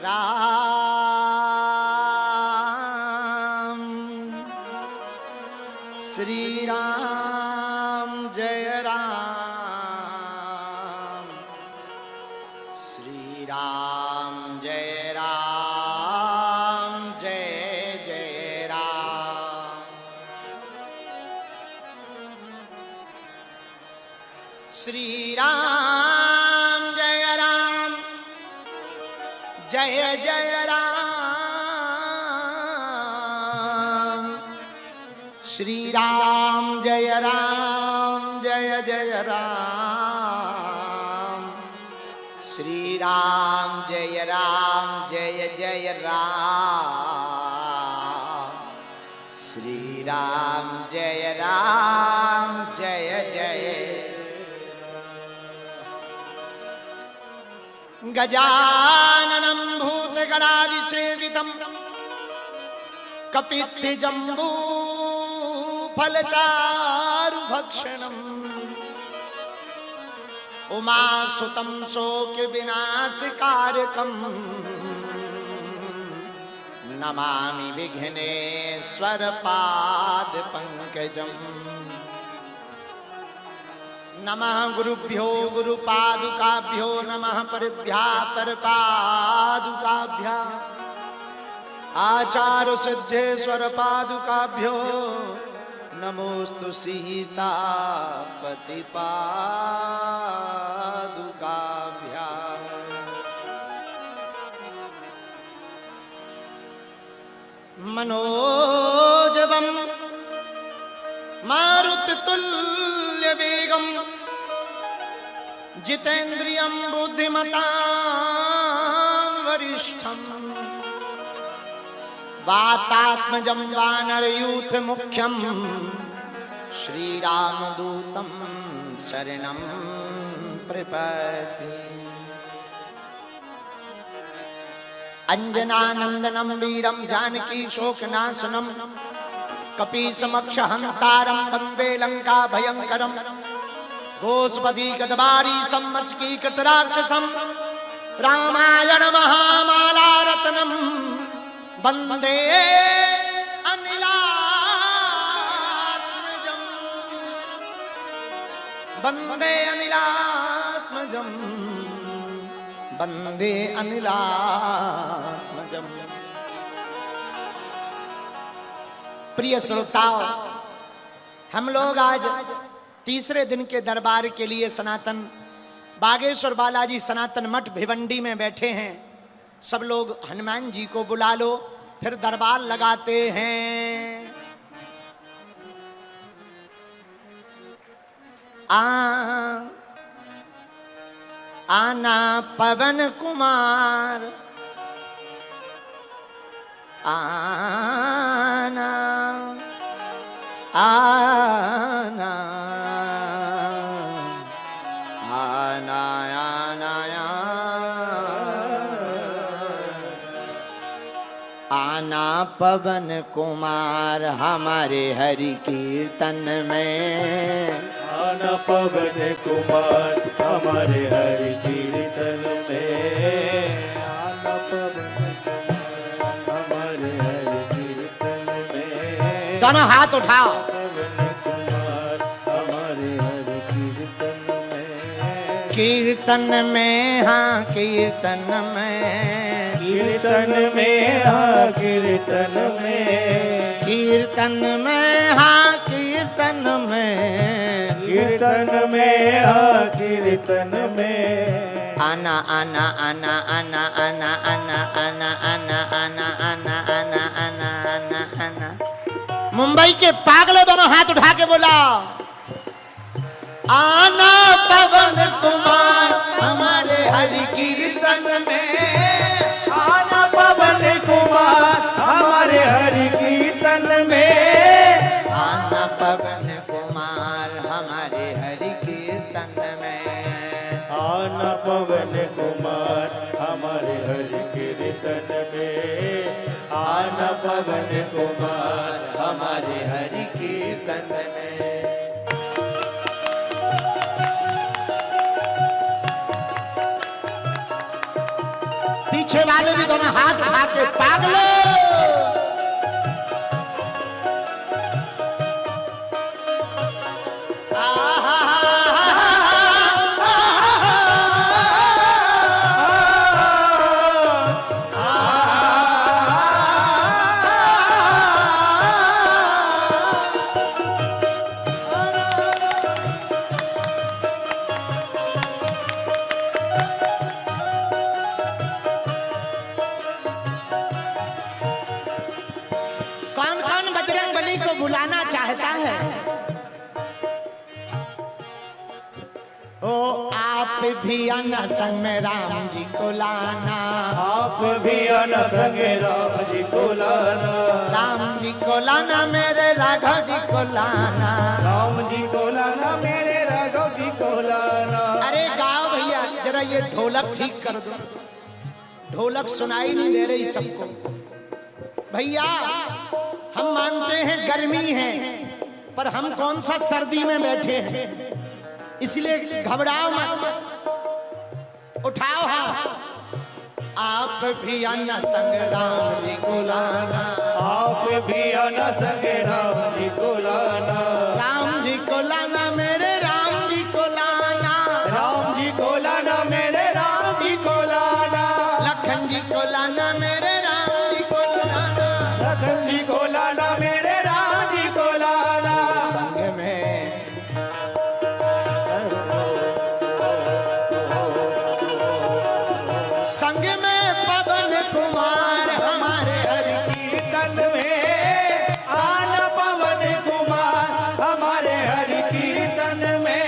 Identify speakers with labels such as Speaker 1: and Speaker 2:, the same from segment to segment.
Speaker 1: राम श्री राम जय राम श्री राम जय राम जय जय राम श्री राम जय राम जय जय राम श्री राम जय राम जय जय राम श्री राम जय राम जय जय राम श्री राम जय राम जय जय गजाननं भूतगणादिसेवितं कपित्थजम्बूफलचारुभक्षणम् उमासुतं शोकविनाशकारकम् नमामि विघ्नेश्वरपादपङ्कजम् नमः गुरुभ्यो गुरुपादुकाभ्यो नमः परभ्यः परपादुकाभ्यः आचार्य सिद्धेश्वर पादुकाभ्यो नमोस्तु सीतापति पादुकाभ्यः मनोजवं मारुततुल्यवेगं जितेन्द्रियं बुद्धिमतां वरिष्ठम् वातात्मजं वानरयूथमुख्यं श्रीरामदूतं शरणं प्रपद्ये अंजनानंदनं वीरं जानकी शोकनाशनं कपीसमक्षहंतारं वन्दे लंका भयंकरं गोस्पति गदवारी संवत्सकीकृतराक्षसं रामायण महामालारत्नं वन्दे अनिलात्मजं वन्दे अनिलात्मजं वन्दे अनिलात्मजं। प्रिय श्रोताओं, हम लोग आज तीसरे दिन के दरबार के लिए सनातन बागेश्वर बालाजी सनातन मठ भिवंडी में बैठे हैं। सब लोग हनुमान जी को बुला लो, फिर दरबार लगाते हैं। आना पवन कुमार आना आना आना आना आना पवन कुमार हमारे हरि कीर्तन में
Speaker 2: आना पवन कुमार हमारे हरि कीर्तन में आना पवन कुमार हमारे हरि कीर्तन में
Speaker 1: दोनों हाथ उठाओ।
Speaker 2: पवन कुमार हमारे हरि
Speaker 1: कीर्तन में हाँ कीर्तन में
Speaker 2: कीर्तन में हाँ कीर्तन में
Speaker 1: कीर्तन में हाँ कीर्तन में
Speaker 2: कीर्तन में हाँ कीर्तन में
Speaker 1: आना आना आना आना आना आना आना आना आना आना आना आना आना आना। मुंबई के पागलों दोनों हाथ उठा के बोला आना पवन कुमार हमारे हरि कीर्तन में
Speaker 2: आना पवन कुमार हमारे हरि कीर्तन में
Speaker 1: आना पवन कुमार हमारे हरि कीर्तन में
Speaker 2: आना पवन कुमार हमारे हरि कीर्तन में आना पवन कुमार हमारे हरि कीर्तन में।
Speaker 1: पीछे पीछे वाले भी दोनों हाथ उठा के पागलो। कौन कौन बजरंग बली को बुलाना चाहता है? ओ आप भी आना संग में राम जी को लाना,
Speaker 2: आप भी आना संगे राम जी को लाना,
Speaker 1: राम जी को लाना मेरे राघव जी को लाना,
Speaker 2: राम जी को लाना मेरे राघव जी को लाना।
Speaker 1: अरे गाओ भैया जरा ये ढोलक ठीक कर दो, ढोलक सुनाई नहीं दे रही सबको। भैया हम मानते हैं गर्मी है, पर हम कौन सा सर्दी में बैठे हैं, इसलिए घबराओ मत, उठाओ हाथ। आप भी आना संग राम जी को लाना,
Speaker 2: आप भी आना संगे राम जी को लाना,
Speaker 1: राम जी को लाना मेरे राम जी को लाना,
Speaker 2: राम जी को लाना मेरे राम जी को लाना,
Speaker 1: लखन जी को लाना मेरे राम जी को लाना,
Speaker 2: लखन जी को लाना मेरे राम जी को लाना।
Speaker 1: संग में संग में पवन कुमार हमारे हरि
Speaker 2: कीर्तन में आना पवन कुमार, हमारे हरि कीर्तन में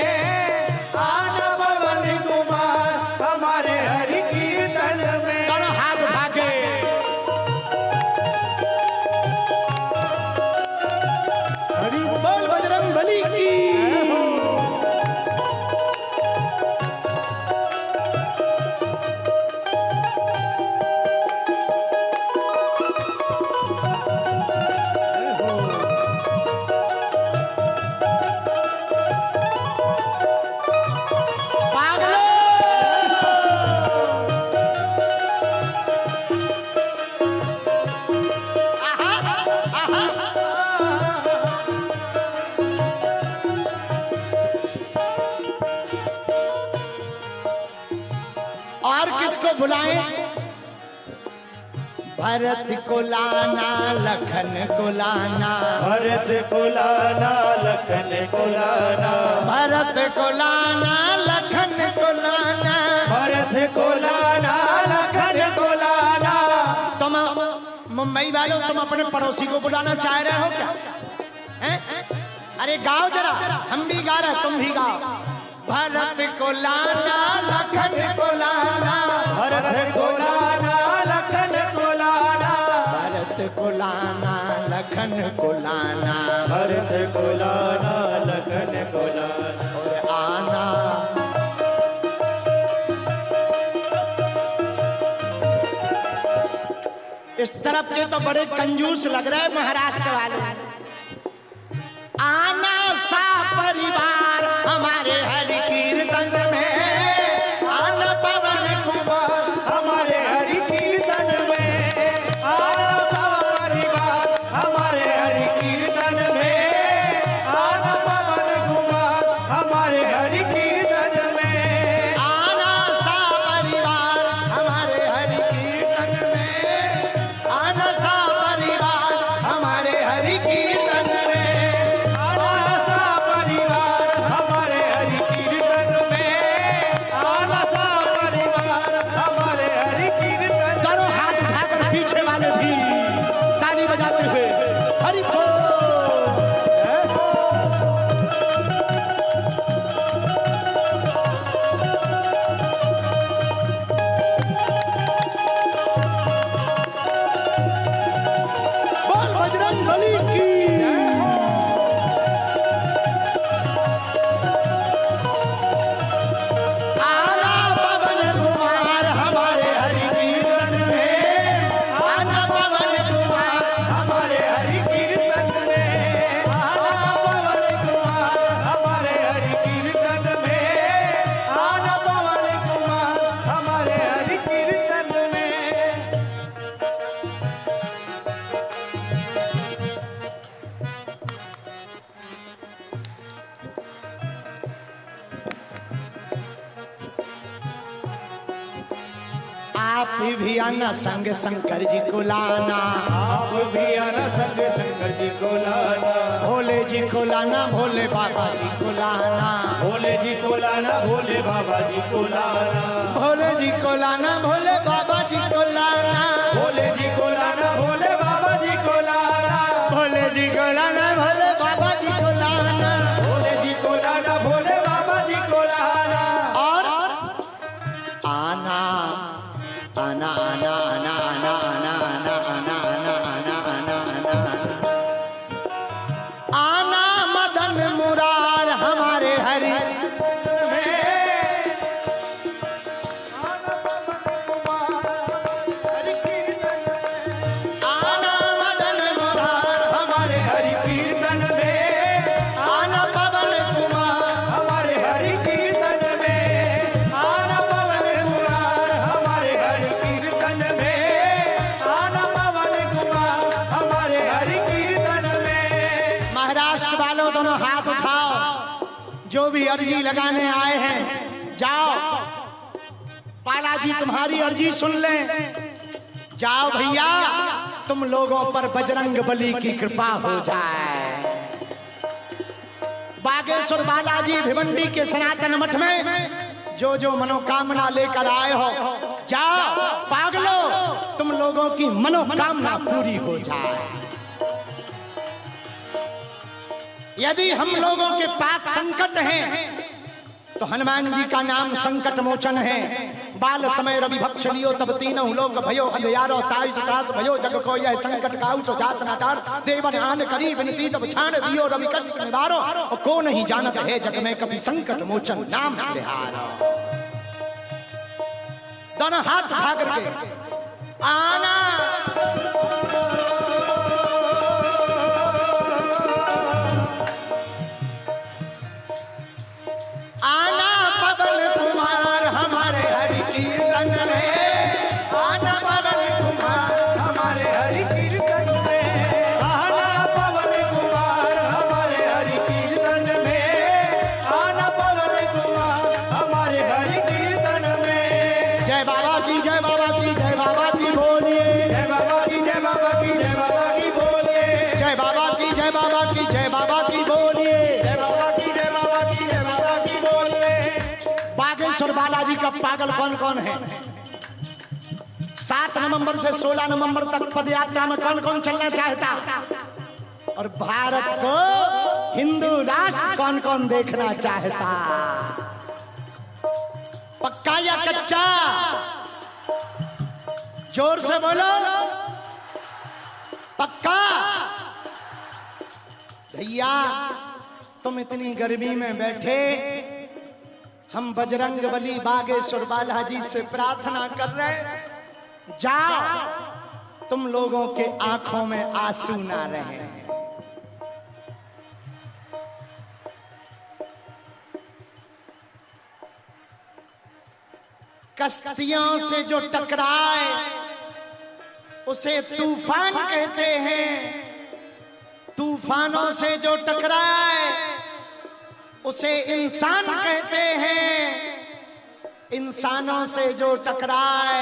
Speaker 2: आना पवन कुमार, हमारे हरि कीर्तन में।
Speaker 1: करो हाथ उठा के। हरि बोल बजरंग बली की। और किसको बुलाएं? भरत को लाना, लखन को लाना,
Speaker 2: भरत को लाना, लखन को लाना,
Speaker 1: भरत को लाना, लखन को लाना,
Speaker 2: भरत को लाना, लखन को लाना।
Speaker 1: तुम मुंबई वालों, तुम अपने पड़ोसी को बुलाना चाह रहे हो क्या? हैं? अरे गाओ जरा, हम भी गा रहे, तुम भी गाओ। भरत को लाना, लखन को लाना,
Speaker 2: भरत को लाना, लखन को लाना,
Speaker 1: भरत को लाना, लखन को लाना,
Speaker 2: भरत को लाना, लखन को लाना।
Speaker 1: और आना इस तरफ के तो बड़े कंजूस लग रहे हैं महाराष्ट्र वाले। आना सा परिवार हमारे हरि कीर्तन में, आना पवन कुमार
Speaker 2: हमारे हरि कीर्तन में, आना सा परिवार हमारे हरि कीर्तन में, आना पवन कुमार हमारे हरि कीर्तन में,
Speaker 1: आना सा परिवार हमारे हरि कीर्तन में, आना सा परिवार हमारे हरि कीर्तन में,
Speaker 2: आना सा परिवार हमारे हरि कीर्तन
Speaker 1: आप भी आना संग शंकर जी को लाना,
Speaker 2: आप भी आना संग शंकर जी को लाना,
Speaker 1: भोले जी को लाना, भोले बाबा जी को लाना,
Speaker 2: भोले जी को लाना, भोले बाबा जी को लाना,
Speaker 1: भोले जी को लाना, भोले बाबा जी को लाना,
Speaker 2: भोले जी को लाना, भोले बाबा जी को लाना,
Speaker 1: भोले जी को लाना, भोले बाबा जी को लाना,
Speaker 2: भोले जी को लाना, भोले बाबा जी को लाना।
Speaker 1: और आना आना आना आना आना आना आना आना आना आना आना आना मदन मुरार हमारे हरि आना मदन मुरार हमारे हरि कीर्तन में, आना पवन कुमार
Speaker 2: हमारे हरि कीर्तन में, आना पवन कुमार हमारे हरि कीर्तन में, आना पवन कुमार हमारे हरि कीर्तन में।
Speaker 1: महाराष्ट्र वालों दोनों हाथ उठाओ, जो भी अर्जी लगाने आए हैं जाओ, बालाजी तुम्हारी अर्जी सुन लें। जाओ भैया, तुम लोगों पर बजरंग बली की कृपा हो जाए। बागेश्वर बालाजी भिवंडी के सनातन मठ में जो जो मनोकामना लेकर आए हो, जाओ पागलो, तुम लोगों की मनोकामना पूरी हो जाए। यदि हम लोगों के पास संकट है तो हनुमान जी का नाम संकट मोचन है। बाल समय रवि भक्ष लियो तब तीनों लोक भयो अंधियारो ताई त्रास भयो जग को यह संकट काउ सो जात न टार देवन आन करी विनती तब छाड़ दियो रवि कष्ट निवारो और को नहीं जानत है जग में कभी संकट मोचन नाम तिहारो। दोनों हाथ उठा करके आना आना पवन कुमार हमारे हरि कीर्तन में, आना पवन कुमार
Speaker 2: हमारे हरि कीर्तन में, आना पवन कुमार हमारे हरि कीर्तन में, आना पवन कुमार हमारे हरि कीर्तन में।
Speaker 1: जय बाबा की, जय बाबा की, जय बाबा की बोलिए,
Speaker 2: जय बाबा की, जय बाबा की, जय बाबा की बोलिए,
Speaker 1: जय बाबा की, जय बाबा की, जय बाबा की बोलिए,
Speaker 2: जय बाबा की, जय बाबा की, जय बाबा की बोलिए।
Speaker 1: बागेश्वर बालाजी का पागल कौन कौन है? 7 नवंबर से 16 नवंबर तक पदयात्रा में कौन कौन चलना चाहता? और भारत को हिंदू राष्ट्र कौन कौन देखना चाहता? पक्का या कच्चा? जोर से बोलो, पक्का? भैया तुम इतनी गर्मी में बैठे, हम बजरंग बली बागेश्वर बालाजी से प्रार्थना कर रहे हैं, जाओ तुम लोगों के आंखों में आंसू ना रहे। कश्तियों से जो टकराए उसे तूफान कहते हैं, तूफानों से जो टकराए उसे इंसान कहते हैं, इंसानों से जो टकराए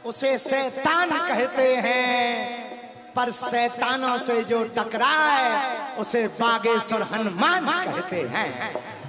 Speaker 1: उसे शैतान कहते हैं, पर शैतानों से जो टकराए उसे बागेश्वर हनुमान कहते हैं।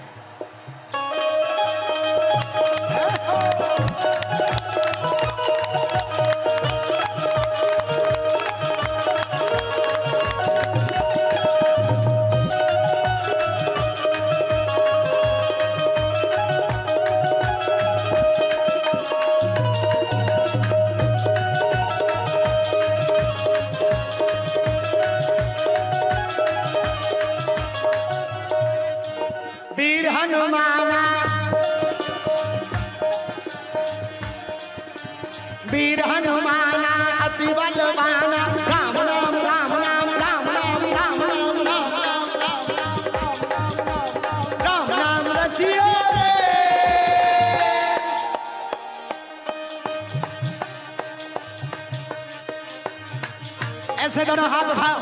Speaker 1: वीर हनुमाना, वीर हनुमाना अति बलवाना, राम नाम राम नाम राम नाम राम नाम राम नाम रसियो रे। ऐसे दोनों हाथ उठाओ,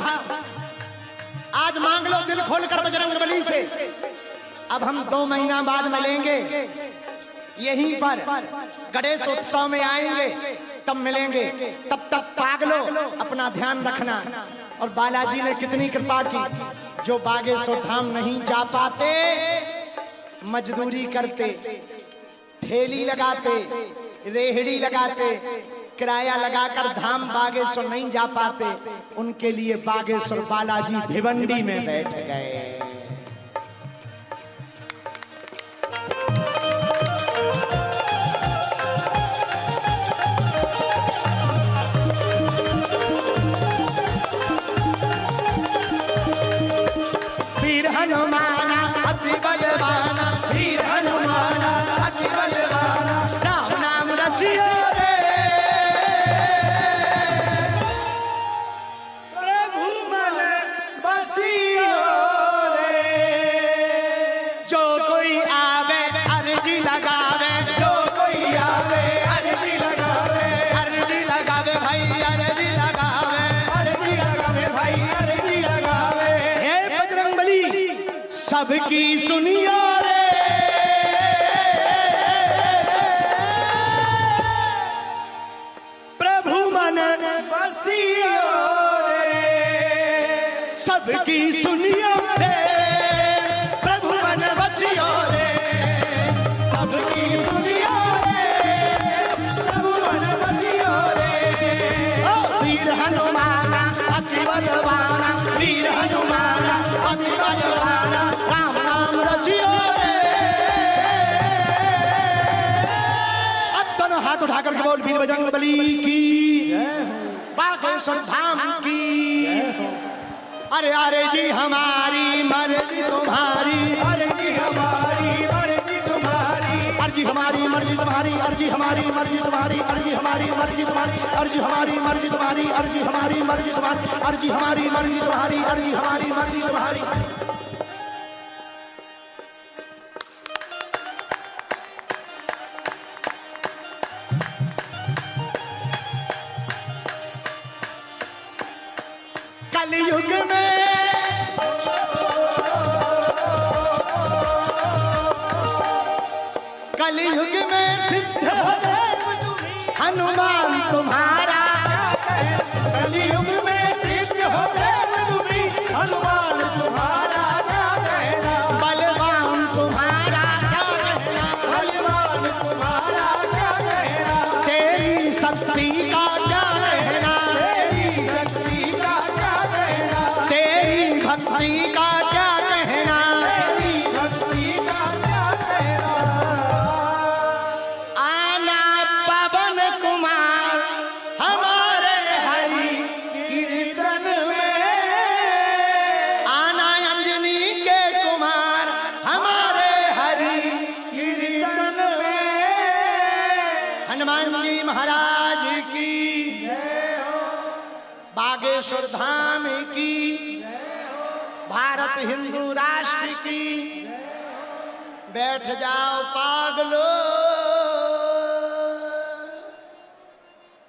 Speaker 1: आज मांग लो दिल खोलकर बजरंग बली से। अब हम 2 महीना बाद मिलेंगे, यहीं पर गणेश उत्सव में आएंगे। कब मिलेंगे, तब तक पागलो अपना ध्यान रखना। और बालाजी ने कितनी कृपा की, जो बागेश्वर धाम नहीं जा पाते मजदूरी करते, ठेली लगाते, रेहड़ी लगाते, किराया लगाकर धाम बागेश्वर नहीं जा पाते, उनके लिए बागेश्वर बालाजी भिवंडी में बैठ गए। वीर हनुमाना अति बलवाना, वीर हनुमाना अति बलवाना, राम नाम रसियो रे प्रभु मन बसियो रे। जो कोई आवे अर्जी लगावे, जो कोई आवे अर्जी लगावे, अर्जी लगावे भाई अर्जी लगावे, अर्जी लगावे भाई अर्जी लगावे। सबकी सुनियो रे, प्रभु मन बसियो रे। सबकी सुनियो रे, प्रभु मन बसियो रे। सबकी सुनियो रे, प्रभु मन बसियो रे। वीर हनुमाना अति बलवाना, वीर हनुमाना अति बलवाना, राम नाम रचियो रे। अब दोनों हाथ उठाकर के बोल वीर बजरंगबली की, बागेश्वर धाम की। अरे अरे जी हमारी मर्जी तुम्हारी, अर्जी हमारी मर्जी तुम्हारी, अर्जी हमारी मर्जी तुम्हारी, अर्जी हमारी मर्जी तुम्हारी, अर्जी हमारी मर्जी तुम्हारी, अर्जी हमारी मर्जी तुम्हारी, अर्जी हमारी मर्जी तुम्हारी, अर्जी हमारी मर्जी तुम्हारी, अर्जी हमारी मर्जी तुम्हारी। कलयुग में कलयुग में सिद्ध हनुमान तुम्हारा, कलयुग में सिद्ध हो तुम्ही हनुमान तुम्हारा, बलवान तुम्हारा क्या कहना, बलवान तुम्हारा क्या कहना, तेरी शक्ति का क्या कहना, तेरी शक्ति का क्या कहना, तेरी भक्ति का क्या कहना, तेरी भक्ति का क्या कहना। आना पवन कुमार हमारे हरि कीर्तन में, आना अंजनी के कुमार हमारे हरि कीर्तन में। हनुमान जी महाराज की, बागेश्वर धाम की, भारत हिंदू राष्ट्र की। बैठ जाओ पागलो,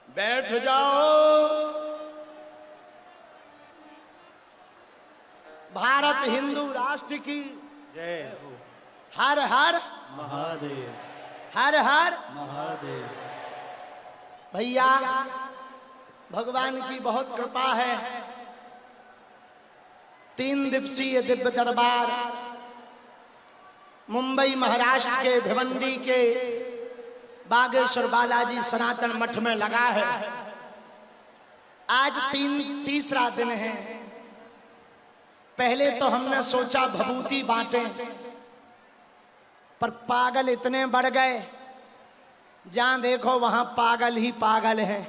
Speaker 1: बैठ जाओ। भारत हिंदू राष्ट्र की
Speaker 2: जय हो।
Speaker 1: हर हर
Speaker 2: महादेव,
Speaker 1: हर हर
Speaker 2: महादेव।
Speaker 1: भैया भगवान की बहुत कृपा है। 3 दिवसीय दिव्य दरबार मुंबई महाराष्ट्र के भिवंडी के बागेश्वर बालाजी सनातन मठ में लगा है। आज तीसरा दिन है। पहले तो हमने सोचा भभूति बांटें, पर पागल इतने बढ़ गए, जहां देखो वहां पागल ही पागल है।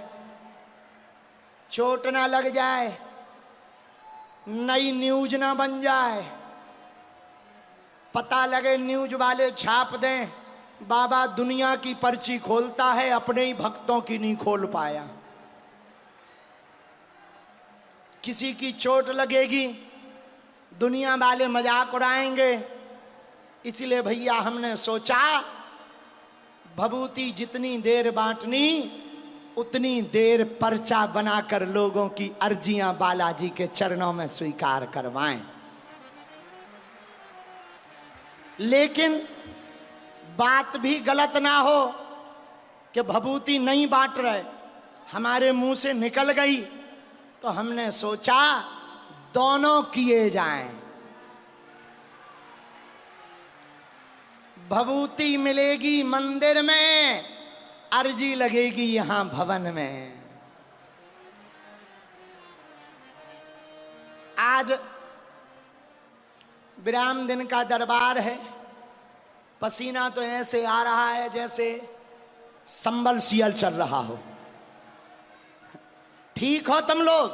Speaker 1: चोट ना लग जाए, नई न्यूज ना बन जाए, पता लगे न्यूज वाले छाप दें बाबा दुनिया की पर्ची खोलता है, अपने ही भक्तों की नहीं खोल पाया। किसी की चोट लगेगी, दुनिया वाले मजाक उड़ाएंगे। इसलिए भैया हमने सोचा भभूति जितनी देर बांटनी उतनी देर पर्चा बनाकर लोगों की अर्जियां बालाजी के चरणों में स्वीकार करवाएं। लेकिन बात भी गलत ना हो कि भभूति नहीं बांट रहे, हमारे मुंह से निकल गई तो हमने सोचा दोनों किए जाएं। भभूति मिलेगी मंदिर में, अर्जी लगेगी यहां भवन में। आज विराम दिन का दरबार है, पसीना तो ऐसे आ रहा है जैसे संबल सियल चल रहा हो। ठीक हो तुम लोग?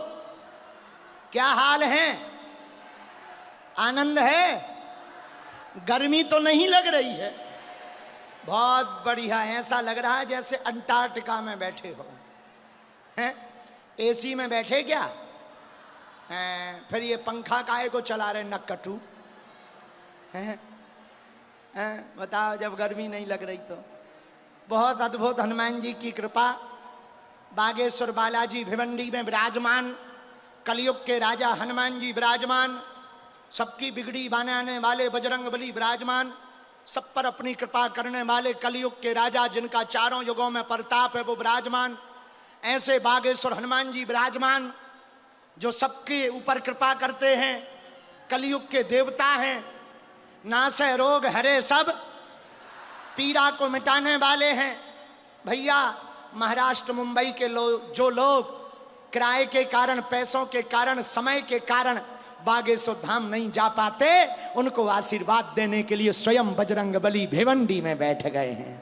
Speaker 1: क्या हाल है? आनंद है? गर्मी तो नहीं लग रही है? बहुत बढ़िया, ऐसा लग रहा है जैसे अंटार्कटिका में बैठे हो। हैं? एसी में बैठे क्या? हैं? फिर ये पंखा काहे को चला रहे नक्कटू? हैं? बताओ, जब गर्मी नहीं लग रही तो। बहुत अद्भुत हनुमान जी की कृपा। बागेश्वर बालाजी भिवंडी में विराजमान, कलयुग के राजा हनुमान जी विराजमान, सबकी बिगड़ी बनाने वाले बजरंग बली विराजमान, सब पर अपनी कृपा करने वाले कलयुग के राजा जिनका चारों युगों में प्रताप है वो विराजमान। ऐसे बागेश्वर हनुमान जी विराजमान जो सबके ऊपर कृपा करते हैं, कलयुग के देवता हैं, नासे रोग हरे सब पीड़ा को मिटाने वाले हैं। भैया, महाराष्ट्र मुंबई के जो लोग किराए के कारण, पैसों के कारण, समय के कारण बागेश्वर धाम नहीं जा पाते, उनको आशीर्वाद देने के लिए स्वयं बजरंग बली भिवंडी में बैठ गए हैं।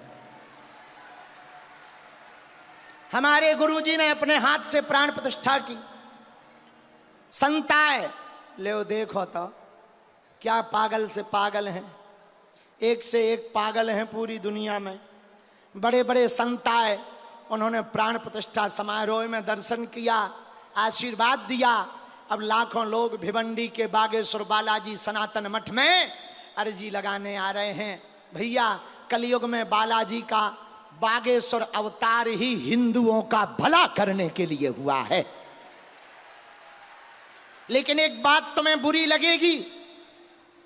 Speaker 1: हमारे गुरुजी ने अपने हाथ से प्राण प्रतिष्ठा की। संताय ले देखो तो क्या पागल से पागल हैं, एक से एक पागल हैं पूरी दुनिया में। बड़े बड़े संताय, उन्होंने प्राण प्रतिष्ठा समारोह में दर्शन किया, आशीर्वाद दिया। अब लाखों लोग भिवंडी के बागेश्वर बालाजी सनातन मठ में अर्जी लगाने आ रहे हैं। भैया, कलयुग में बालाजी का बागेश्वर अवतार ही हिंदुओं का भला करने के लिए हुआ है। लेकिन एक बात तुम्हें बुरी लगेगी,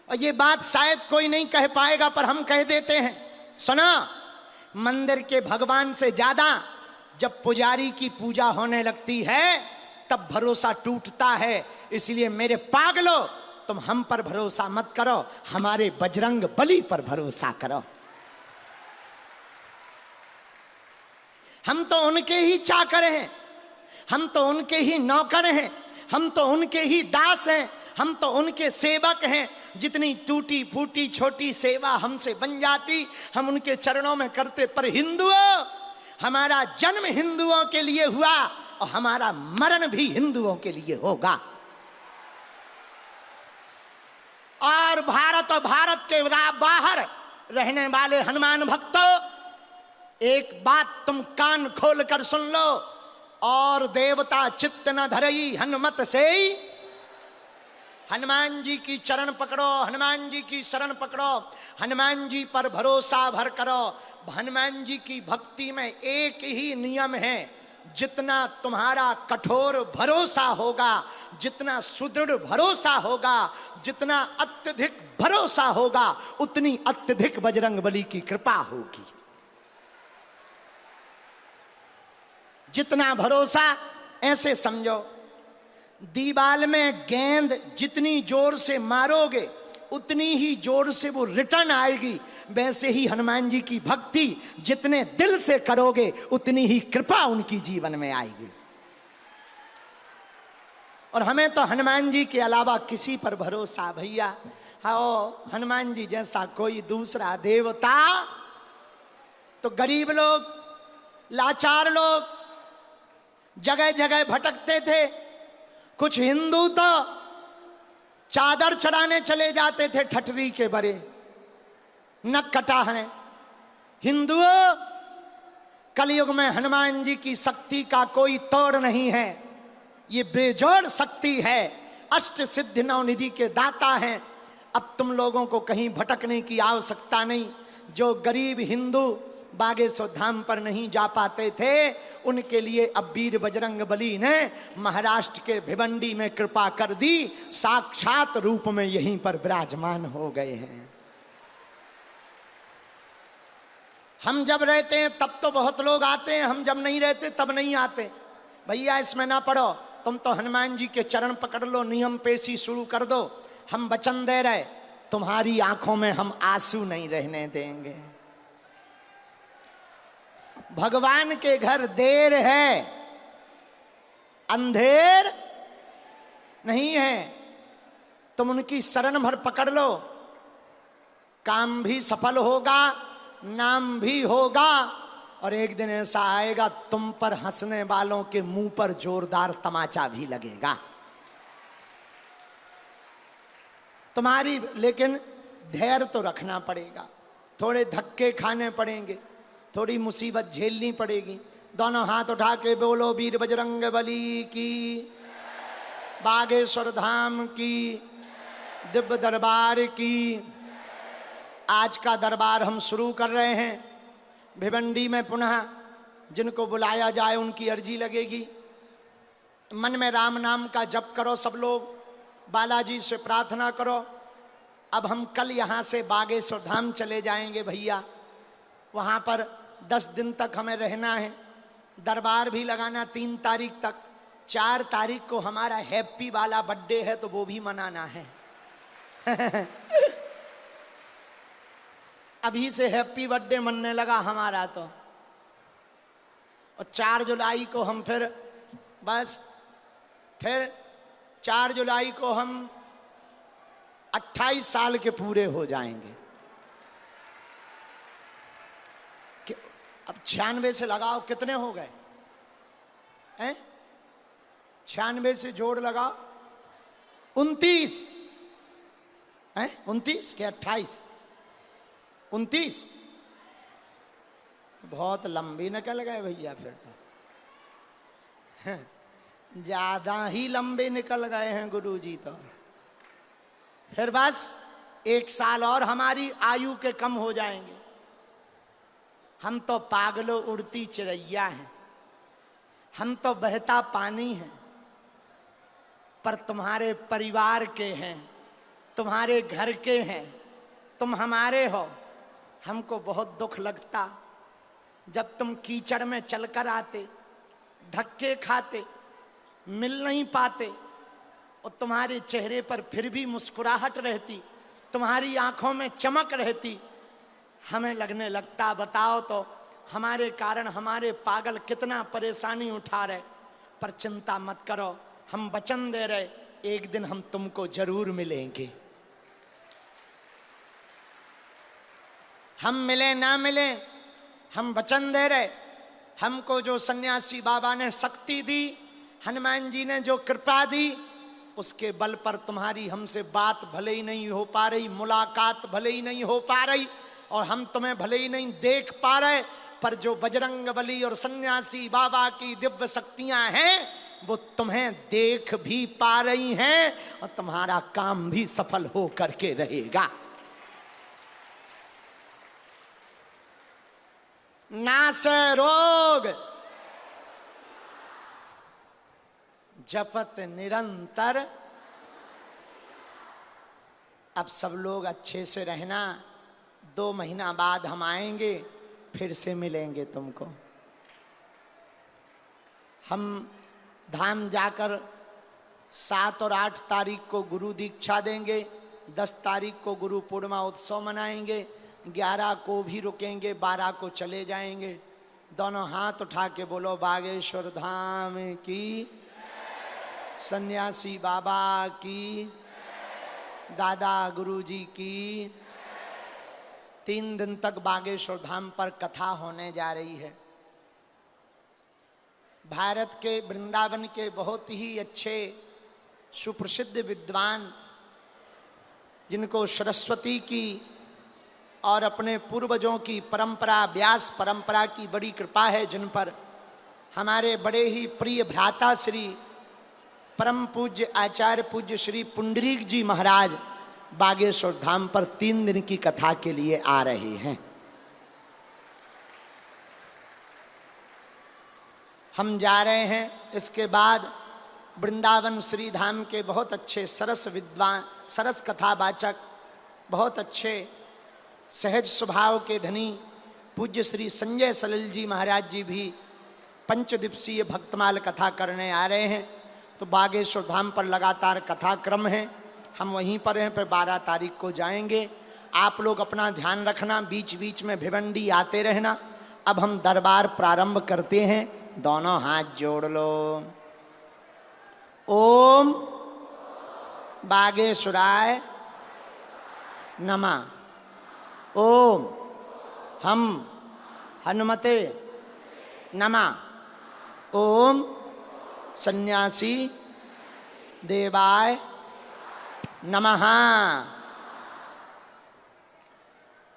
Speaker 1: और ये बात शायद कोई नहीं कह पाएगा, पर हम कह देते हैं। सुना, मंदिर के भगवान से ज्यादा जब पुजारी की पूजा होने लगती है तब भरोसा टूटता है। इसलिए मेरे पागलो, तुम हम पर भरोसा मत करो, हमारे बजरंग बली पर भरोसा करो। हम तो उनके ही चाकर हैं, हम तो उनके ही नौकर हैं, हम तो उनके ही दास हैं, हम तो उनके सेवक हैं। जितनी टूटी फूटी छोटी सेवा हमसे बन जाती, हम उनके चरणों में करते। पर हिंदुओं, हमारा जन्म हिंदुओं के लिए हुआ और हमारा मरण भी हिंदुओं के लिए होगा। और भारत और भारत के बाहर रहने वाले हनुमान भक्तों, एक बात तुम कान खोल कर सुन लो। और देवता चित्त न धरई हनुमत से, हनुमान जी की चरण पकड़ो, हनुमान जी की शरण पकड़ो, हनुमान जी पर भरोसा भर करो। हनुमान जी की भक्ति में एक ही नियम है, जितना तुम्हारा कठोर भरोसा होगा, जितना सुदृढ़ भरोसा होगा, जितना अत्यधिक भरोसा होगा, उतनी अत्यधिक बजरंग बली की कृपा होगी। जितना भरोसा, ऐसे समझो, दीवाल में गेंद जितनी जोर से मारोगे उतनी ही जोर से वो रिटर्न आएगी। वैसे ही हनुमान जी की भक्ति जितने दिल से करोगे उतनी ही कृपा उनकी जीवन में आएगी। और हमें तो हनुमान जी के अलावा किसी पर भरोसा भैया, हाँ, हनुमान जी जैसा कोई दूसरा देवता तो गरीब लोग, लाचार लोग जगह जगह भटकते थे। कुछ हिंदू तो चादर चढ़ाने चले जाते थे ठठरी के बरे, नक कटा है। हिंदुओं, कलयुग में हनुमान जी की शक्ति का कोई तोड़ नहीं है। ये बेजोड़ शक्ति है, अष्ट सिद्धि नवनिधि के दाता हैं। अब तुम लोगों को कहीं भटकने की आवश्यकता नहीं। जो गरीब हिंदू बागेश्वर धाम पर नहीं जा पाते थे, उनके लिए अब वीर बजरंग बली ने महाराष्ट्र के भिवंडी में कृपा कर दी, साक्षात रूप में यहीं पर विराजमान हो गए हैं। हम जब रहते हैं तब तो बहुत लोग आते हैं, हम जब नहीं रहते तब नहीं आते। भैया इसमें ना पड़ो, तुम तो हनुमान जी के चरण पकड़ लो, नियम पेशी शुरू कर दो। हम वचन दे रहे, तुम्हारी आंखों में हम आंसू नहीं रहने देंगे। भगवान के घर देर है, अंधेर नहीं है। तुम उनकी शरण भर पकड़ लो, काम भी सफल होगा, नाम भी होगा, और एक दिन ऐसा आएगा तुम पर हंसने वालों के मुंह पर जोरदार तमाचा भी लगेगा तुम्हारी। लेकिन धैर्य तो रखना पड़ेगा, थोड़े धक्के खाने पड़ेंगे, थोड़ी मुसीबत झेलनी पड़ेगी। दोनों हाथ उठा के बोलो वीर बजरंग बली की, बागेश्वर धाम की, दिव्य दरबार की। आज का दरबार हम शुरू कर रहे हैं। भिवंडी में पुनः जिनको बुलाया जाए उनकी अर्जी लगेगी। मन में राम नाम का जप करो सब लोग, बालाजी से प्रार्थना करो। अब हम कल यहाँ से बागेश्वर धाम चले जाएंगे भैया, वहाँ पर 10 दिन तक हमें रहना है, दरबार भी लगाना 3 तारीख तक। 4 तारीख को हमारा हैप्पी वाला बर्थडे है तो वो भी मनाना है। अभी से हैप्पी बर्थडे मनने लगा हमारा तो। और 4 जुलाई को हम फिर 4 जुलाई को हम 28 साल के पूरे हो जाएंगे। अब 96 से लगाओ, कितने हो गए हैं? 96 से जोड़ लगाओ, 29 हैं? 29 के 28, 29 बहुत लंबी निकल गए भैया। फिर तो ज्यादा ही लंबे निकल गए हैं गुरुजी तो। फिर बस 1 साल और हमारी आयु के कम हो जाएंगे। हम तो पागलों उड़ती चिड़ैया हैं, हम तो बहता पानी हैं, पर तुम्हारे परिवार के हैं, तुम्हारे घर के हैं, तुम हमारे हो। हमको बहुत दुख लगता जब तुम कीचड़ में चलकर आते, धक्के खाते, मिल नहीं पाते, और तुम्हारे चेहरे पर फिर भी मुस्कुराहट रहती, तुम्हारी आंखों में चमक रहती। हमें लगने लगता बताओ तो हमारे कारण हमारे पागल कितना परेशानी उठा रहे। पर चिंता मत करो, हम वचन दे रहे, एक दिन हम तुमको जरूर मिलेंगे। हम मिले ना मिले, हम वचन दे रहे। हमको जो सन्यासी बाबा ने शक्ति दी, हनुमान जी ने जो कृपा दी, उसके बल पर तुम्हारी हमसे बात भले ही नहीं हो पा रही, मुलाकात भले ही नहीं हो पा रही, और हम तुम्हें भले ही नहीं देख पा रहे, पर जो बजरंग बली और सन्यासी बाबा की दिव्य शक्तियां हैं वो तुम्हें देख भी पा रही हैं, और तुम्हारा काम भी सफल हो करके रहेगा। नाश रोग जपत निरंतर। अब सब लोग अच्छे से रहना, 2 महीना बाद हम आएंगे, फिर से मिलेंगे तुमको। हम धाम जाकर 7 और 8 तारीख को गुरु दीक्षा देंगे, 10 तारीख को गुरु पूर्णिमा उत्सव मनाएंगे, 11 को भी रुकेंगे, 12 को चले जाएंगे। दोनों हाथ उठा के बोलो बागेश्वर धाम की, सन्यासी बाबा की, दादा गुरुजी की। 3 दिन तक बागेश्वर धाम पर कथा होने जा रही है। भारत के वृंदावन के बहुत ही अच्छे सुप्रसिद्ध विद्वान, जिनको सरस्वती की और अपने पूर्वजों की परंपरा, व्यास परंपरा की बड़ी कृपा है, जिन पर हमारे बड़े ही प्रिय भ्राता श्री परम पूज्य आचार्य पूज्य श्री पुंडरीक जी महाराज बागेश्वर धाम पर 3 दिन की कथा के लिए आ रहे हैं। हम जा रहे हैं। इसके बाद वृंदावन श्री धाम के बहुत अच्छे सरस विद्वान, सरस कथावाचक, बहुत अच्छे सहज स्वभाव के धनी पूज्य श्री संजय सलिल जी महाराज जी भी पंचदिवसीय भक्तमाल कथा करने आ रहे हैं। तो बागेश्वर धाम पर लगातार कथा क्रम है, हम वहीं पर हैं, फिर 12 तारीख को जाएंगे। आप लोग अपना ध्यान रखना, बीच बीच में भिवंडी आते रहना। अब हम दरबार प्रारंभ करते हैं, दोनों हाथ जोड़ लो। ओम बागेश्वराय नमः। ओम हम हनुमते नमः। ओम सन्यासी देवाय नमः।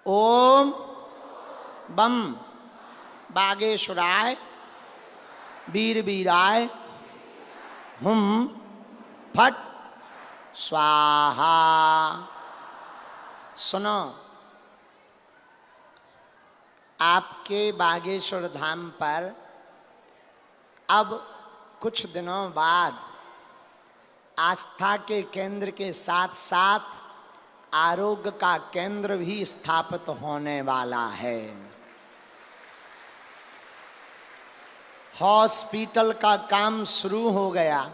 Speaker 1: ओम बम बागेश्वराय वीर वीराय हुम फट स्वाहा। सुनो, आपके बागेश्वर धाम पर अब कुछ दिनों बाद आस्था के केंद्र के साथ साथ आरोग्य का केंद्र भी स्थापित होने वाला है। हॉस्पिटल का काम शुरू हो गया।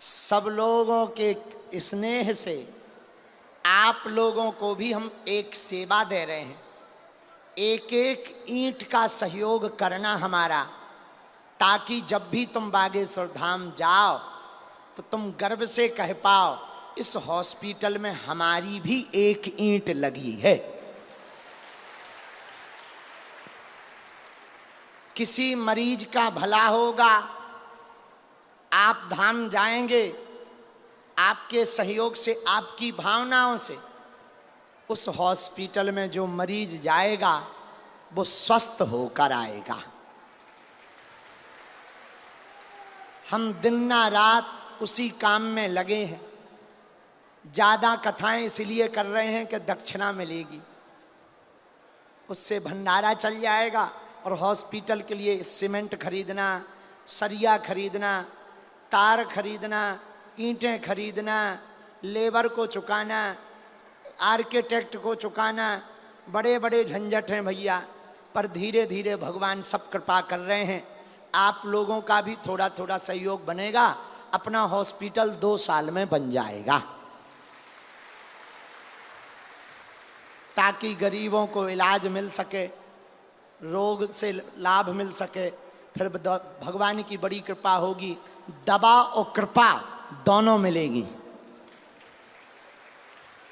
Speaker 1: सब लोगों के स्नेह से आप लोगों को भी हम एक सेवा दे रहे हैं। एक एक ईंट का सहयोग करना हमारा, ताकि जब भी तुम बागेश्वर धाम जाओ तो तुम गर्व से कह पाओ इस हॉस्पिटल में हमारी भी एक ईंट लगी है। किसी मरीज का भला होगा, आप धाम जाएंगे, आपके सहयोग से, आपकी भावनाओं से उस हॉस्पिटल में जो मरीज जाएगा वो स्वस्थ होकर आएगा। हम दिन ना रात उसी काम में लगे हैं। ज्यादा कथाएं इसलिए कर रहे हैं कि दक्षिणा मिलेगी, उससे भंडारा चल जाएगा। और हॉस्पिटल के लिए सीमेंट खरीदना, सरिया खरीदना, तार खरीदना, ईंटें खरीदना, लेबर को चुकाना, आर्किटेक्ट को चुकाना, बड़े बड़े झंझट हैं भैया। पर धीरे धीरे भगवान सब कृपा कर रहे हैं। आप लोगों का भी थोड़ा थोड़ा सहयोग बनेगा, अपना हॉस्पिटल 2 साल में बन जाएगा, ताकि गरीबों को इलाज मिल सके, रोग से लाभ मिल सके। फिर भगवान की बड़ी कृपा होगी, दवा और कृपा दोनों मिलेगी।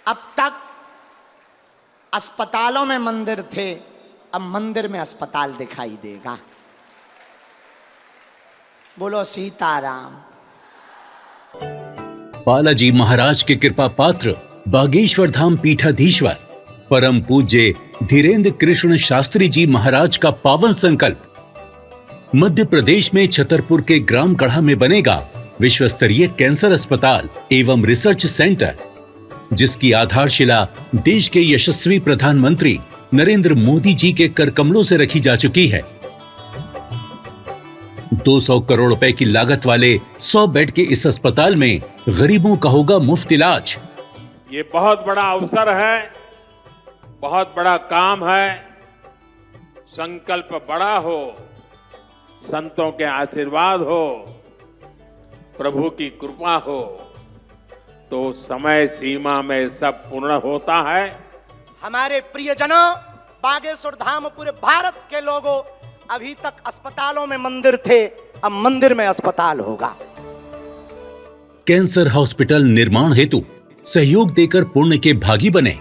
Speaker 1: अब तक अस्पतालों में मंदिर थे, अब मंदिर में अस्पताल दिखाई देगा। बोलो सीताराम।
Speaker 3: बालाजी महाराज के कृपा पात्र बागेश्वर धाम पीठाधीश्वर परम पूज्य धीरेन्द्र कृष्ण शास्त्री जी महाराज का पावन संकल्प। मध्य प्रदेश में छतरपुर के ग्राम गढ़ा में बनेगा विश्व स्तरीय कैंसर अस्पताल एवं रिसर्च सेंटर, जिसकी आधारशिला देश के यशस्वी प्रधानमंत्री नरेंद्र मोदी जी के कर कमलों से रखी जा चुकी है। 200 करोड़ रुपए की लागत वाले 100 बेड के इस अस्पताल में गरीबों का होगा मुफ्त इलाज।
Speaker 4: ये बहुत बड़ा अवसर है, बहुत बड़ा काम है। संकल्प बड़ा हो, संतों के आशीर्वाद हो, प्रभु की कृपा हो, तो समय सीमा में सब पूर्ण होता है।
Speaker 1: हमारे प्रियजनों, बागेश्वर धाम पूरे भारत के लोगों, अभी तक अस्पतालों में मंदिर थे, अब मंदिर में अस्पताल होगा।
Speaker 3: कैंसर हॉस्पिटल निर्माण हेतु सहयोग देकर पुण्य के भागी बने।